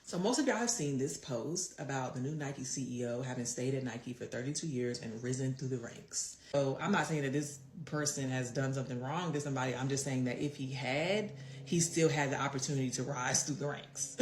So most of y'all have seen this post about the new Nike CEO having stayed at Nike for 32 years and risen through the ranks. So I'm not saying that this person has done something wrong to somebody. I'm just saying that if he had, he still had the opportunity to rise through the ranks.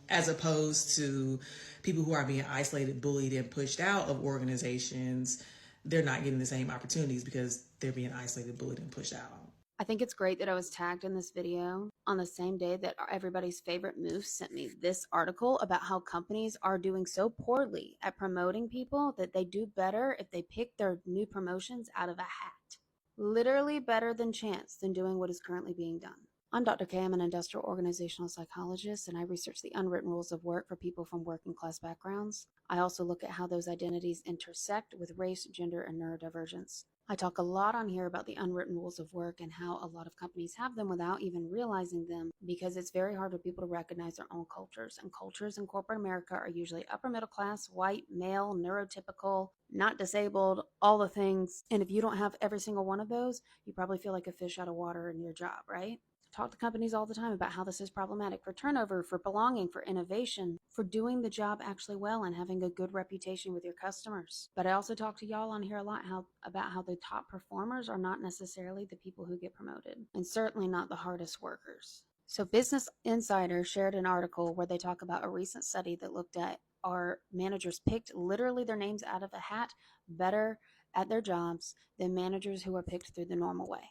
As opposed to people who are being isolated, bullied, and pushed out of organizations, they're not getting the same opportunities because they're being isolated, bullied, and pushed out. I think it's great that I was tagged in this video on the same day that everybody's favorite Moose sent me this article about how companies are doing so poorly at promoting people that they do better if they pick their new promotions out of a hat. Literally better than chance than doing what is currently being done. I'm Dr. K. I'm an industrial organizational psychologist, and I research the unwritten rules of work for people from working class backgrounds. I also look at how those identities intersect with race, gender, and neurodivergence. I talk a lot on here about the unwritten rules of work and how a lot of companies have them without even realizing them, because it's very hard for people to recognize their own cultures. And cultures in corporate America are usually upper middle class, white, male, neurotypical, not disabled, all the things. And if you don't have every single one of those, you probably feel like a fish out of water in your job, right? Talk to companies all the time about how this is problematic for turnover, for belonging, for innovation, for doing the job actually well and having a good reputation with your customers. But I also talk to y'all on here a lot about how the top performers are not necessarily the people who get promoted, and certainly not the hardest workers. So Business Insider shared an article where they talk about a recent study that looked at our managers picked literally their names out of a hat better at their jobs than managers who are picked through the normal way.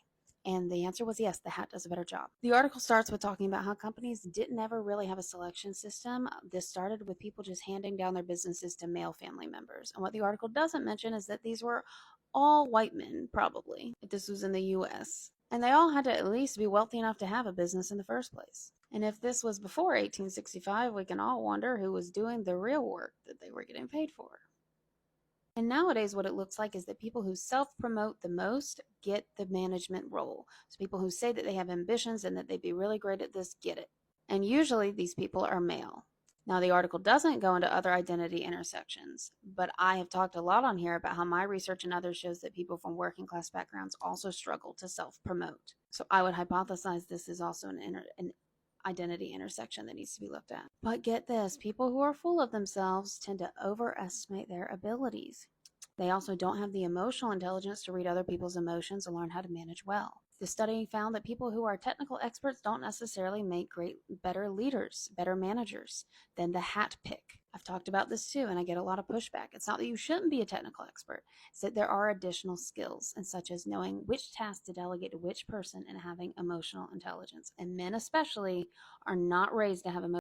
And the answer was yes, the hat does a better job. The article starts with talking about how companies didn't ever really have a selection system. This started with people just handing down their businesses to male family members. And what the article doesn't mention is that these were all white men, probably, if this was in the US. And they all had to at least be wealthy enough to have a business in the first place. And if this was before 1865, we can all wonder who was doing the real work that they were getting paid for. And nowadays, what it looks like is that people who self-promote the most get the management role. So people who say that they have ambitions and that they'd be really great at this get it. And usually these people are male. Now, the article doesn't go into other identity intersections, but I have talked a lot on here about how my research and others shows that people from working class backgrounds also struggle to self-promote. So I would hypothesize this is also an identity intersection that needs to be looked at. But get this, people who are full of themselves tend to overestimate their abilities. They also don't have the emotional intelligence to read other people's emotions and learn how to manage well. The study found that people who are technical experts don't necessarily make better leaders, better managers than the hat pick. I've talked about this too, and I get a lot of pushback. It's not that you shouldn't be a technical expert. It's that there are additional skills, and such as knowing which task to delegate to which person and having emotional intelligence. And men especially are not raised to have emotional